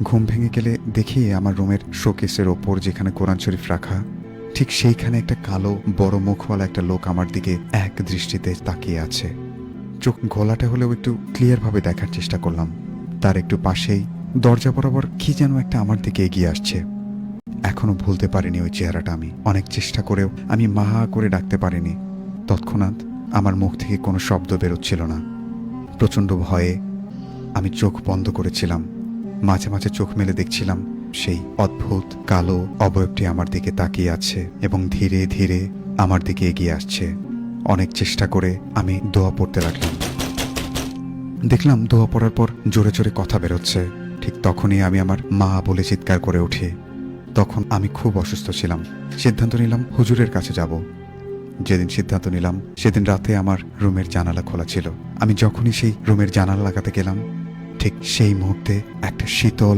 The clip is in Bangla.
ঘুম ভেঙে গেলে দেখি আমার রুমের শোকেসের ওপর যেখানে কোরআন শরীফ রাখা, ঠিক সেইখানে একটা কালো বড় মুখওয়ালা একটা লোক আমার দিকে এক দৃষ্টিতে তাকিয়ে আছে। চোখ ঘোলাটে হলেও একটু ক্লিয়ারভাবে দেখার চেষ্টা করলাম। তার একটু পাশেই দরজা বরাবর কি যেন একটা আমার দিকে এগিয়ে আসছে। এখনো ভুলতে পারিনি ওই চেহারাটা। আমি অনেক চেষ্টা করেও আমি মা করে ডাকতে পারিনি। তৎক্ষণাৎ আমার মুখ থেকে কোনো শব্দ বেরোচ্ছিল না। প্রচণ্ড ভয়ে আমি চোখ বন্ধ করেছিলাম। মাঝে মাঝে চোখ মেলে দেখছিলাম সেই অদ্ভুত কালো অবয়বটি আমার দিকে তাকিয়ে আছে এবং ধীরে ধীরে আমার দিকে এগিয়ে আসছে। অনেক চেষ্টা করে আমি দোয়া পড়তে লাগলাম। দেখলাম দোয়া পড়ার পর জোরে জোরে কথা বেরোচ্ছে। ঠিক তখনই আমি আমার মা বলে চিৎকার করে উঠি। তখন আমি খুব অসুস্থ ছিলাম। সিদ্ধান্ত নিলাম হুজুরের কাছে যাব। যেদিন সিদ্ধান্ত নিলাম সেদিন রাতে আমার রুমের জানালা খোলা ছিল। আমি যখনই সেই রুমের জানালা লাগাতে গেলাম, ঠিক সেই মুহূর্তে একটা শীতল